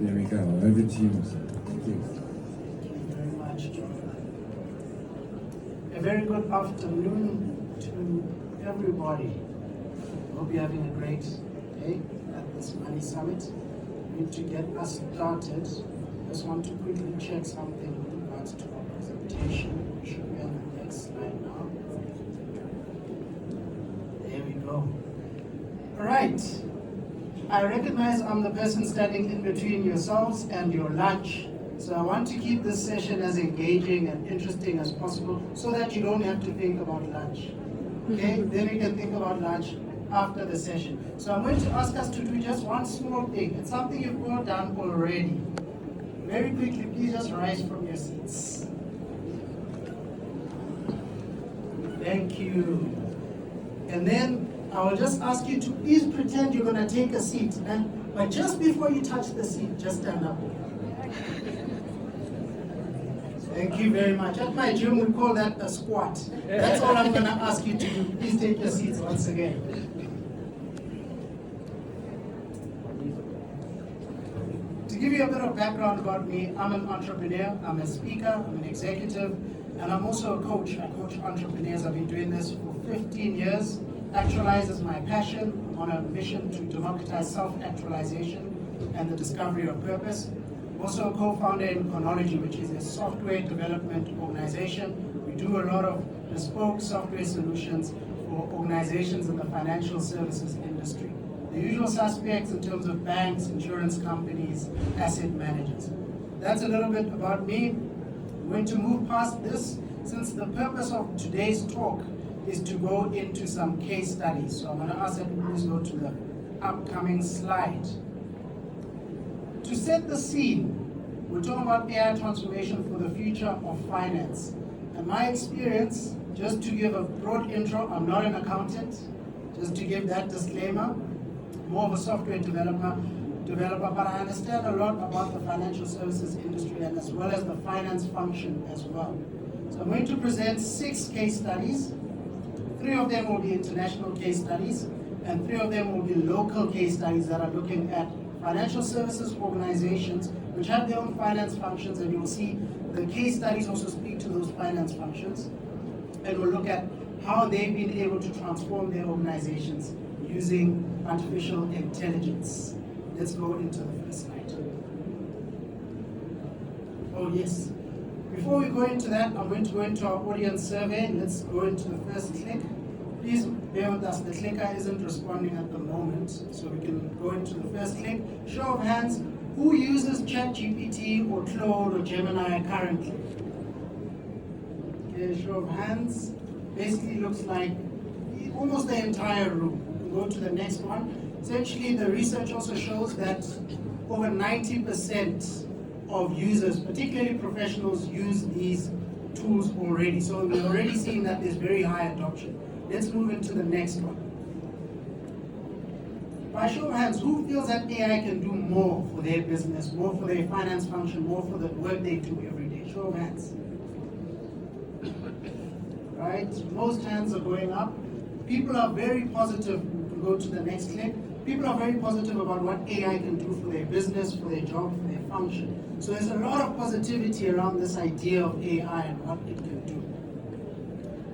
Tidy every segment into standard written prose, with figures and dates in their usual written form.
There we go. Over to you, Mosa. Thank you. Thank you very much, John. A very good afternoon to everybody. Hope you're having a great day at this Money Summit. To get us started, I just want to quickly check something with regards to our presentation. We should be on the next slide now. There we go. All right. I recognize I'm the person standing in between yourselves and your lunch. So I want to keep this session as engaging and interesting as possible so that you don't have to think about lunch. Okay? Then we can think about lunch after the session. So I'm going to ask us to do just one small thing. It's something you've all done already. Very quickly, please just rise from your seats. Thank you. And then I will just ask you to please pretend you're going to take a seat. But just before you touch the seat, just stand up. Thank you very much. At my gym, we call that a squat. That's all I'm going to ask you to do. Please take your seats once again. To give you a bit of background about me, I'm an entrepreneur, I'm a speaker, I'm an executive, and I'm also a coach. I coach entrepreneurs. I've been doing this for 15 years. Actualise is my passion. I'm on a mission to democratize self-actualization and the discovery of purpose. Also a co-founder in Chronology, which is a software development organization. We do a lot of bespoke software solutions for organizations in the financial services industry. The usual suspects in terms of banks, insurance companies, asset managers. That's a little bit about me. I'm going to move past this since the purpose of today's talk is to go into some case studies. So I'm going to ask that we please go to the upcoming slide. To set the scene, we're talking about AI transformation for the future of finance. And my experience, just to give a broad intro, I'm not an accountant, just to give that disclaimer, more of a software developer, but I understand a lot about the financial services industry and as well as the finance function as well. So I'm going to present 6 case studies. 3 of them will be international case studies, and 3 of them will be local case studies that are looking at financial services organizations which have their own finance functions, and you'll see the case studies also speak to those finance functions, and we'll look at how they've been able to transform their organizations using artificial intelligence. Let's go into the first slide. Oh yes. Before we go into that, I'm going to go into our audience survey. Let's go into the first click. Please bear with us, the clicker isn't responding at the moment, so we can go into the first click. Show of hands, who uses ChatGPT or Claude or Gemini currently? Okay, show of hands. Basically looks like almost the entire room. We'll go to the next one. Essentially, the research also shows that over 90% of users, particularly professionals, use these tools already. So we're already seeing that there's very high adoption. Let's move into the next one. By show of hands, who feels that AI can do more for their business, more for their finance function, more for the work they do every day? Show of hands. Right, most hands are going up. People are very positive. We can go to the next click. People are very positive about what AI can do for their business, for their job, for their function. So there's a lot of positivity around this idea of AI and what it can do.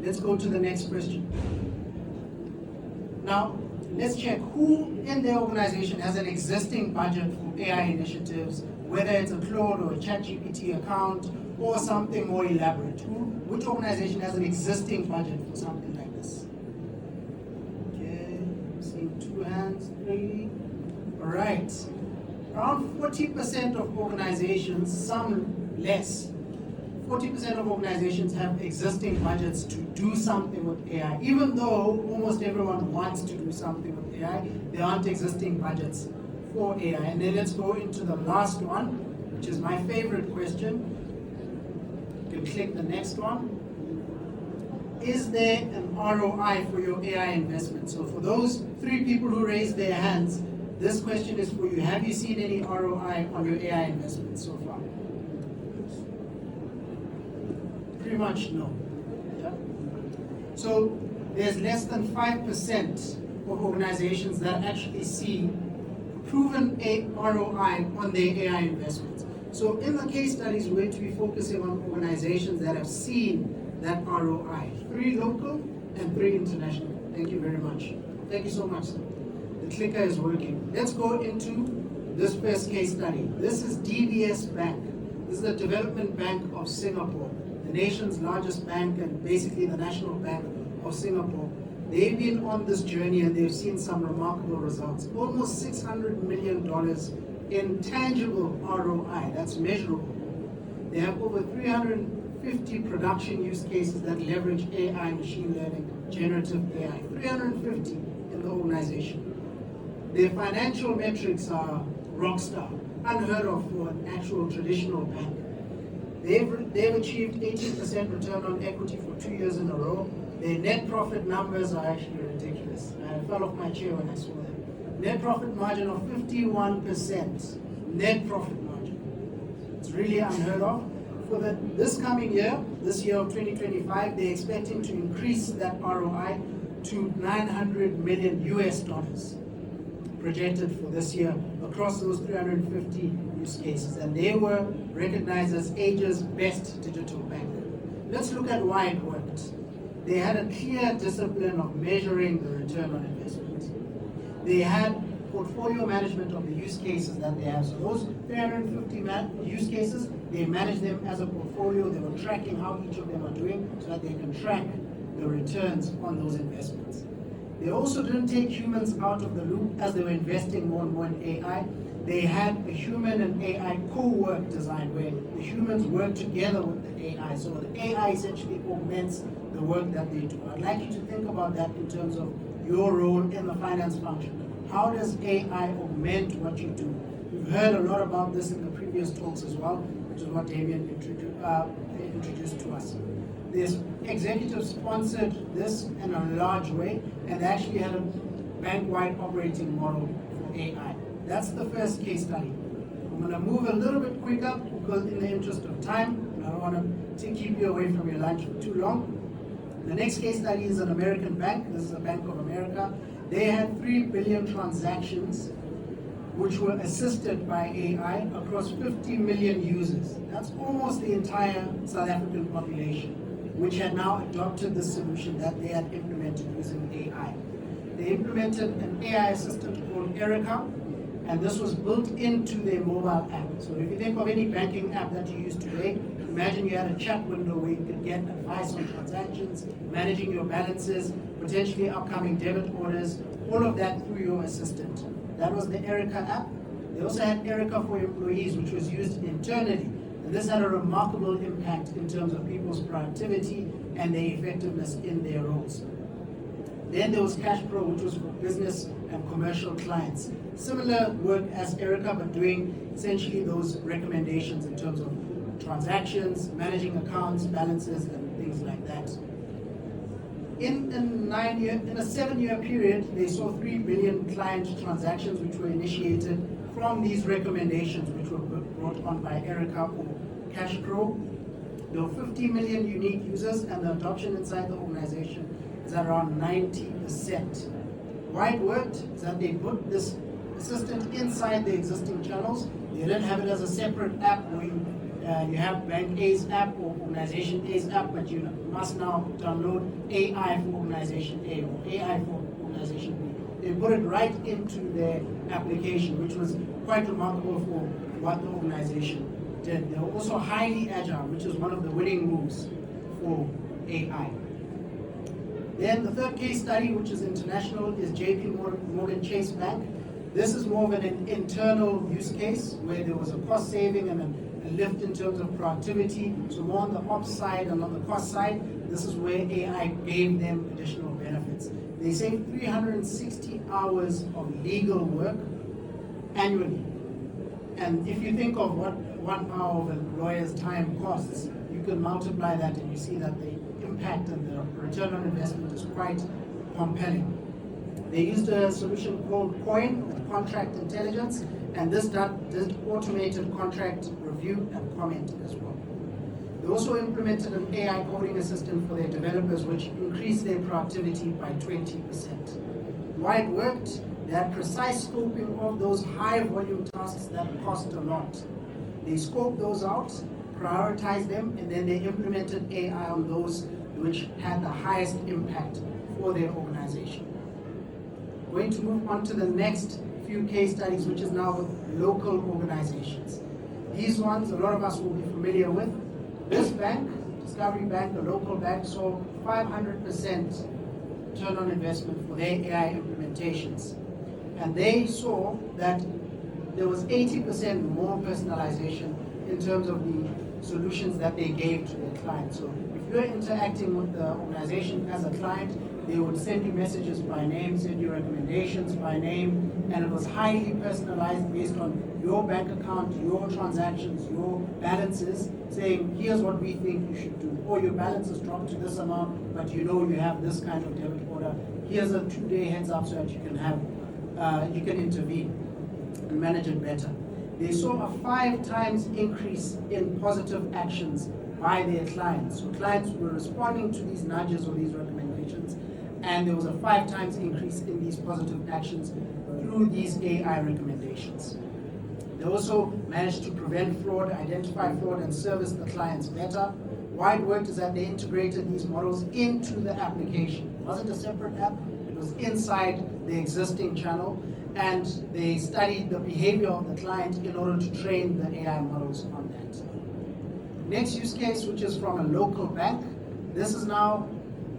Let's go to the next question. Now, let's check who in their organization has an existing budget for AI initiatives, whether it's a Claude or a ChatGPT account or something more elaborate. Which organization has an existing budget for something like this? Okay, I'm seeing 2 hands, 3. All right. Around 40% of organizations, some less, 40% of organizations have existing budgets to do something with AI. Even though almost everyone wants to do something with AI, there aren't existing budgets for AI. And then let's go into the last one, which is my favorite question. You can click the next one. Is there an ROI for your AI investment? So for those 3 people who raised their hands, this question is for you. Have you seen any ROI on your AI investment so far? Pretty much no. Yeah? So there's less than 5% of organizations that actually see proven ROI on their AI investments. So in the case studies, we're going to be focusing on organizations that have seen that ROI, 3 local and 3 international. Thank you very much. Thank you so much, sir. The clicker is working. Let's go into this first case study. This is DBS Bank. This is the Development Bank of Singapore, the nation's largest bank and basically the national bank of Singapore. They've been on this journey and they've seen some remarkable results. Almost $600 million in tangible ROI, that's measurable. They have over 350 production use cases that leverage AI, machine learning, generative AI, 350 in the organization. Their financial metrics are rockstar, unheard of for an actual traditional bank. They've achieved 18% return on equity for 2 years in a row. Their net profit numbers are actually ridiculous. I fell off my chair when I saw them. Net profit margin of 51%. Net profit margin. It's really unheard of. For this coming year, this year of 2025, they're expecting to increase that ROI to $900 million projected for this year across those 350 use cases. And they were recognized as Asia's best digital bank. Let's look at why it worked. They had a clear discipline of measuring the return on investment. They had portfolio management of the use cases that they have. So those 350 use cases, they manage them as a portfolio. They were tracking how each of them are doing so that they can track the returns on those investments. They also didn't take humans out of the loop as they were investing more and more in AI. They had a human and AI co-work design where the humans work together with the AI. So the AI essentially augments the work that they do. I'd like you to think about that in terms of your role in the finance function. How does AI augment what you do? We've heard a lot about this in the previous talks as well, which is what Damien introduced to us. This executive sponsored this in a large way and actually had a bank-wide operating model for AI. That's the first case study. I'm going to move a little bit quicker because in the interest of time, I don't want to keep you away from your lunch for too long. The next case study is an American bank. This is a Bank of America. They had 3 billion transactions which were assisted by AI across 50 million users. That's almost the entire South African population, which had now adopted the solution that they had implemented using AI. They implemented an AI assistant called Erica, and this was built into their mobile app. So if you think of any banking app that you use today, imagine you had a chat window where you could get advice on transactions, managing your balances, potentially upcoming debit orders, all of that through your assistant. That was the Erica app. They also had Erica for employees, which was used internally. And this had a remarkable impact in terms of people's productivity and their effectiveness in their roles. Then there was Cash Pro, which was for business and commercial clients. Similar work as Erica, but doing essentially those recommendations in terms of transactions, managing accounts, balances, and things like that. In a 7-year period, they saw 3 billion client transactions which were initiated from these recommendations which were brought on by Erica or Cash Pro. There were 50 million unique users and the adoption inside the organization is around 90%. Why it worked is that they put this assistant inside the existing channels. They didn't have it as a separate app where you have Bank A's app or Organization A's app, but you must now download AI for Organization A or AI for Organization B. They put it right into their application, which was quite remarkable for what the organization did. They were also highly agile, which is one of the winning moves for AI. Then the third case study, which is international, is JPMorgan Chase Bank. This is more of an internal use case where there was a cost saving and a lift in terms of productivity. So more on the ops side and on the cost side, this is where AI gave them additional benefits. They saved 360 hours of legal work annually. And if you think of what 1 hour of a lawyer's time costs, you can multiply that and you see that the impact and the return on investment is quite compelling. They used a solution called Coin with contract intelligence, and this did automated contract review and comment as well. They also implemented an AI coding assistant for their developers, which increased their productivity by 20%. Why it worked They had precise scoping of those high volume tasks that cost a lot. They scoped those out, prioritized them, and then they implemented AI on those which had the highest impact for their organization. Going to move on to the next few case studies, which is now with local organizations. These ones, a lot of us will be familiar with. This bank, Discovery Bank, the local bank, saw 500% return on investment for their AI implementations. And they saw that there was 80% more personalization in terms of the solutions that they gave to their clients. So if you're interacting with the organization as a client, they would send you messages by name, send you recommendations by name, and it was highly personalized based on your bank account, your transactions, your balances, saying, here's what we think you should do. Or your balance has dropped to this amount, but you know you have this kind of debit order. Here's a 2-day heads up so that you can intervene and manage it better. They saw a 5 times increase in positive actions by their clients. So clients were responding to these nudges or these recommendations, and there was a 5 times increase in these positive actions through these AI recommendations. They also managed to prevent fraud, identify fraud, and service the clients better. Why it worked is that they integrated these models into the application. It wasn't a separate app, it was inside the existing channel, and they studied the behavior of the client in order to train the AI models on that. Next use case, which is from a local bank. This is now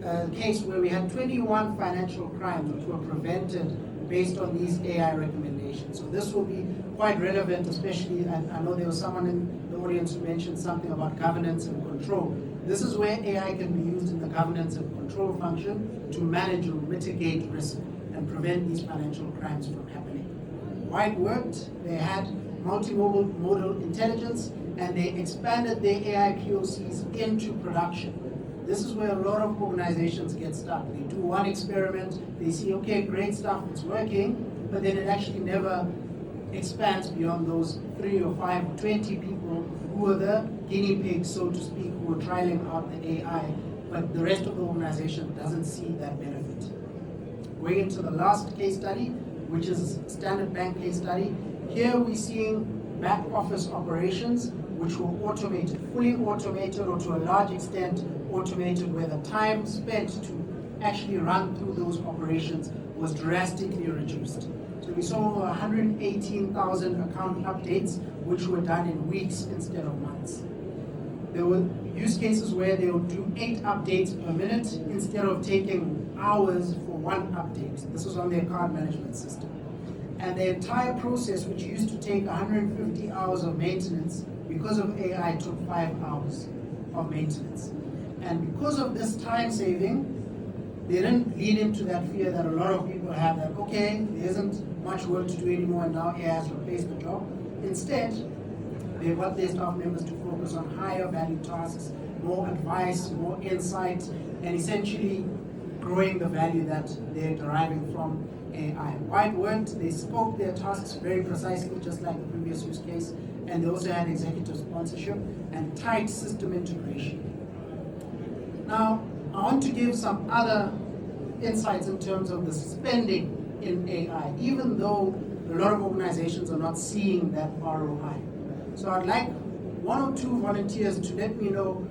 a case where we had 21 financial crimes which were prevented based on these AI recommendations. So this will be quite relevant, especially, I know there was someone in the audience who mentioned something about governance and control. This is where AI can be used in the governance and control function to manage or mitigate risk and prevent these financial crimes from happening. Why it worked? They had multimodal intelligence, and they expanded their AI POCs into production. This is where a lot of organizations get stuck. They do one experiment, they see, okay, great stuff, it's working, but then it actually never expands beyond those 3 or 5 or 20 people who are the guinea pigs, so to speak, who are trialing out the AI, but the rest of the organization doesn't see that benefit. Going into the last case study, which is a Standard Bank case study. Here we're seeing back office operations which were automated, fully automated, or to a large extent automated, where the time spent to actually run through those operations was drastically reduced. So we saw over 118,000 account updates, which were done in weeks instead of months. There were use cases where they would do 8 updates per minute instead of taking hours for 1 update. This was on their card management system. And the entire process, which used to take 150 hours of maintenance, because of AI, took 5 hours of maintenance. And because of this time saving, they didn't lead into that fear that a lot of people have, that, okay, there isn't much work to do anymore and now AI has replaced the job. Instead, they want their staff members to focus on higher value tasks, more advice, more insight, and essentially growing the value that they're deriving from AI. Why it worked? They scoped their tasks very precisely, just like the previous use case, and they also had executive sponsorship and tight system integration. Now, I want to give some other insights in terms of the spending in AI, even though a lot of organizations are not seeing that ROI. So I'd like 1 or 2 volunteers to let me know,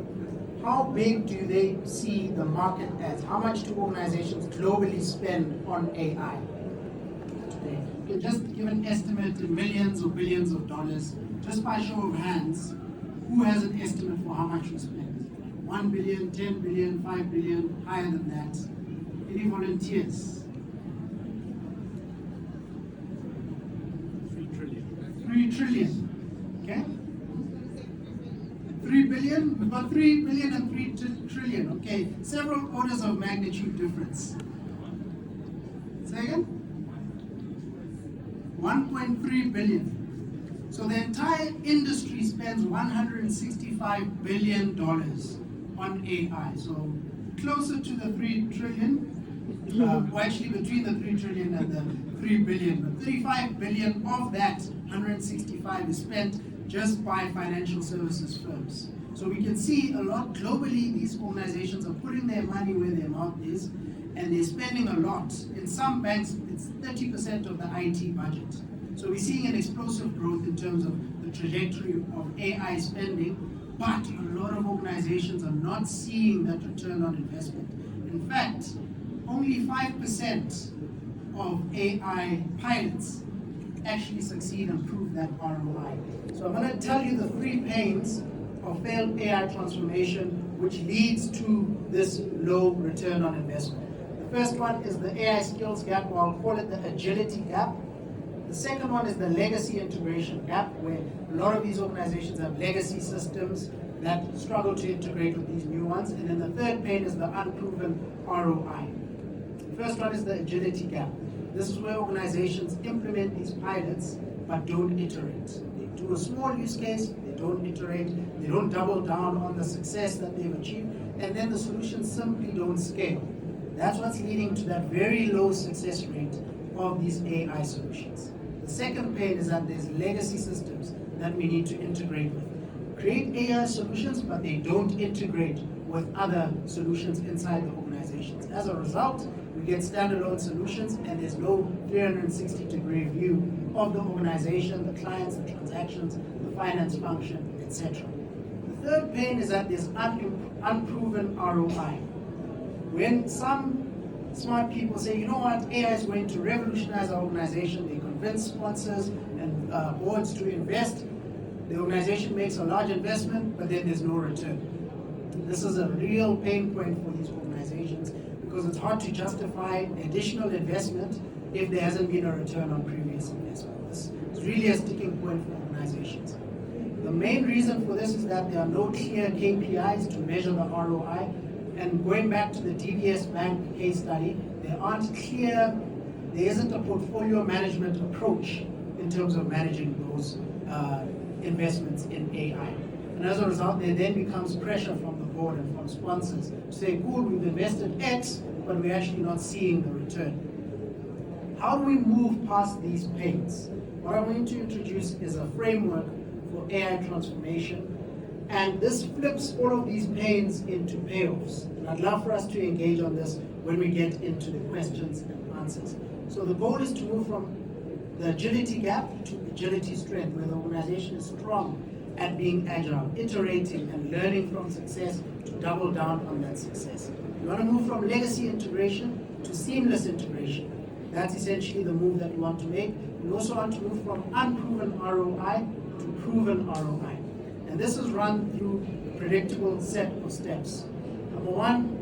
how big do they see the market as? How much do organizations globally spend on AI today? You can just give an estimate in millions or billions of dollars, just by show of hands. Who has an estimate for how much we spend? 1 billion, 10 billion, 5 billion, higher than that? Any volunteers? 3 trillion. 3 trillion. Okay? 3 billion? We've got 3 billion and 3 trillion. Okay, several orders of magnitude difference. Say again? 1.3 billion. So the entire industry spends $165 billion on AI. So closer to the 3 trillion, well, actually between the 3 trillion and the 3 billion, but 35 billion of that 165 is spent just by financial services firms. So we can see a lot globally, these organizations are putting their money where their mouth is, and they're spending a lot. In some banks, it's 30% of the IT budget. So we're seeing an explosive growth in terms of the trajectory of AI spending, but a lot of organizations are not seeing that return on investment. In fact, only 5% of AI pilots actually succeed and prove that ROI. So I'm going to tell you the 3 pains of failed AI transformation, which leads to this low return on investment. The first one is the AI skills gap, or I'll call it the agility gap. The second one is the legacy integration gap, where a lot of these organizations have legacy systems that struggle to integrate with these new ones. And then the third pain is the unproven ROI. The first one is the agility gap. This is where organizations implement these pilots but don't iterate. They do a small use case, they don't iterate, they don't double down on the success that they've achieved, and then the solutions simply don't scale. That's what's leading to that very low success rate of these AI solutions. The second pain is that there's legacy systems that we need to integrate with. Create AI solutions, but they don't integrate with other solutions inside the organizations. As a result, we get standalone solutions and there's no 360-degree view of the organization, the clients, the transactions, the finance function, etc. The third pain is that there's unproven ROI. When some smart people say, you know what, AI is going to revolutionize our organization, they convince sponsors and boards to invest, the organization makes a large investment, but then there's no return. This is a real pain point for these organizations because it's hard to justify additional investment if there hasn't been a return on previous investment. This is really a sticking point for organizations. The main reason for this is that there are no clear KPIs to measure the ROI. And going back to the DBS Bank case study, there isn't a portfolio management approach in terms of managing those investments in AI. And as a result, there then becomes pressure from the board and from sponsors to say, cool, we've invested X, but we're actually not seeing the return. How do we move past these pains? What I'm going to introduce is a framework for AI transformation. And this flips all of these pains into payoffs. And I'd love for us to engage on this when we get into the questions and answers. So the goal is to move from the agility gap to agility strength, where the organization is strong at being agile, iterating and learning from success to double down on that success. You want to move from legacy integration to seamless integration. That's essentially the move that you want to make. You also want to move from unproven ROI to proven ROI. And this is run through a predictable set of steps. Number one,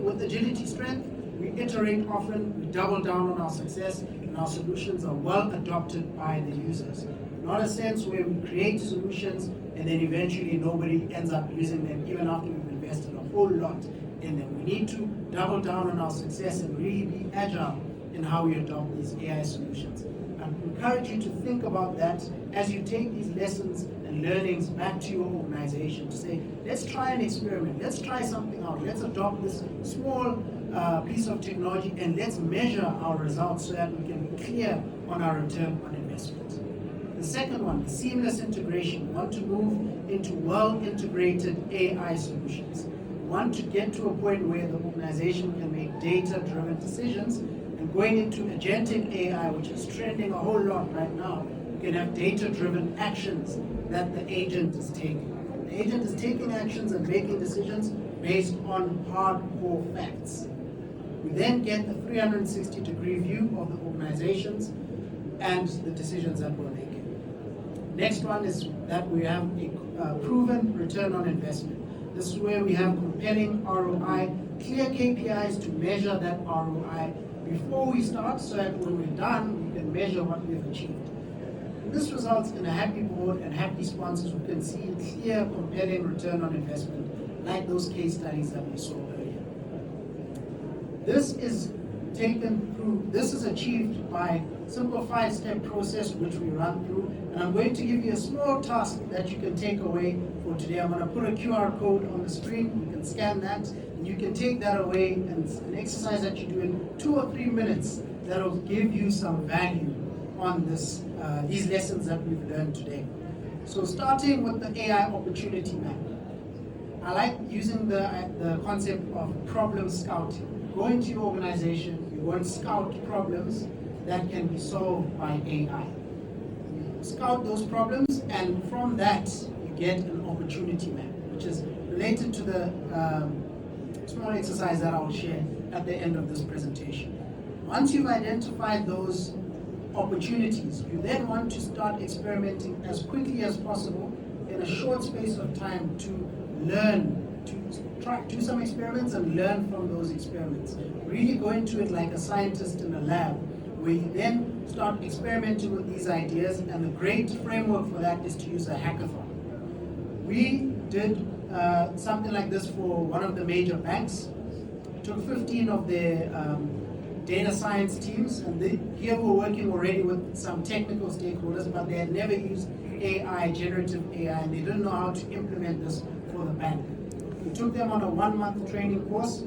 with agility strength, we iterate often, we double down on our success, and our solutions are well adopted by the users. Not a sense where we create solutions and then eventually nobody ends up using them even after we've invested a whole lot in them. We need to double down on our success and really be agile in how we adopt these AI solutions. I encourage you to think about that as you take these lessons and learnings back to your organization to say, let's try an experiment, let's try something out, let's adopt this small piece of technology and let's measure our results so that we can be clear on our return on investment. The second one, seamless integration. We want to move into well-integrated AI solutions. We want to get to a point where the organization can make data-driven decisions, and going into agentic AI, which is trending a whole lot right now, you can have data-driven actions that the agent is taking. The agent is taking actions and making decisions based on hardcore facts. We then get a 360-degree view of the organizations and the decisions that we're making. Next one is that we have a proven return on investment. This is where we have compelling ROI, clear KPIs to measure that ROI before we start, so that when we're done, we can measure what we've achieved. This results in a happy board and happy sponsors who can see a clear, compelling return on investment, like those case studies that we saw earlier. This is achieved by a simple 5-step process which we run through, and I'm going to give you a small task that you can take away for today. I'm going to put a QR code on the screen. You can scan that, and you can take that away, and it's an exercise that you do in 2 or 3 minutes that will give you some value on these lessons that we've learned today. So starting with the AI opportunity map. I like using the concept of problem scouting. Go into your organization, you want to scout problems, that can be solved by AI. You scout those problems, and from that, you get an opportunity map, which is related to the small exercise that I'll share at the end of this presentation. Once you've identified those opportunities, you then want to start experimenting as quickly as possible in a short space of time to learn, to try do some experiments and learn from those experiments. Really go into it like a scientist in a lab, where you then start experimenting with these ideas, and the great framework for that is to use a hackathon. We did something like this for one of the major banks. Took 15 of their data science teams, and here we're working already with some technical stakeholders, but they had never used AI, generative AI, and they didn't know how to implement this for the bank. We took them on a 1-month training course.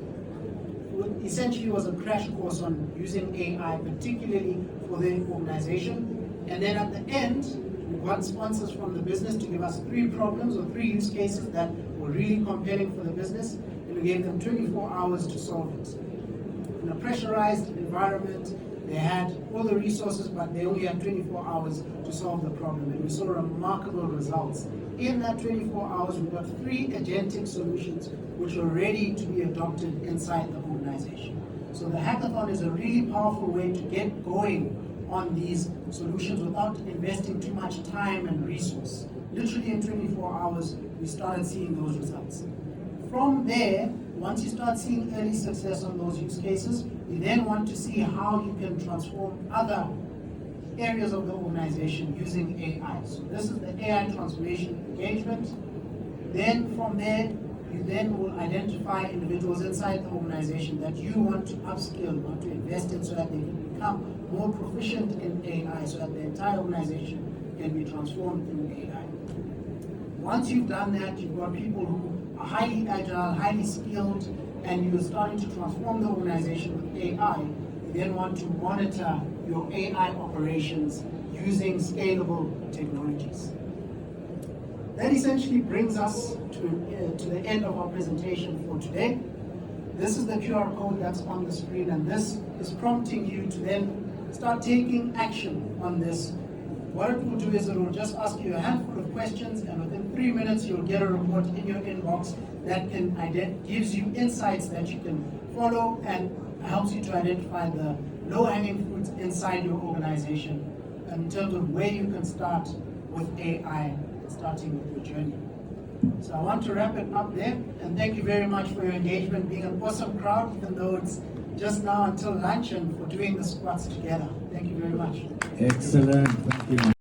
Essentially, it was a crash course on using AI, particularly for their organization. And then at the end, we got sponsors from the business to give us 3 problems or 3 use cases that were really compelling for the business, and we gave them 24 hours to solve it. In a pressurized environment, they had all the resources, but they only had 24 hours to solve the problem, and we saw remarkable results. In that 24 hours, we got 3 agentic solutions which were ready to be adopted inside the organization. So the hackathon is a really powerful way to get going on these solutions without investing too much time and resource. Literally in 24 hours, we started seeing those results. From there, once you start seeing early success on those use cases, you then want to see how you can transform other areas of the organization using AI. So this is the AI transformation engagement. Then from there, you then will identify individuals inside the organization that you want to upskill, want to invest in, so that they can become more proficient in AI, so that the entire organization can be transformed through AI. Once you've done that, you've got people who are highly agile, highly skilled, and you're starting to transform the organization with AI. You then want to monitor your AI operations using scalable technologies. That essentially brings us to the end of our presentation for today. This is the QR code that's on the screen, and this is prompting you to then start taking action on this. What it will do is it will just ask you a handful of questions, and within 3 minutes you'll get a report in your inbox that gives you insights that you can follow and helps you to identify the low-hanging fruits inside your organization in terms of where you can start with AI, starting with your journey. So I want to wrap it up there, and thank you very much for your engagement, being an awesome crowd, even though it's just now until lunch, and for doing the squats together. Thank you very much. Excellent. Thank you.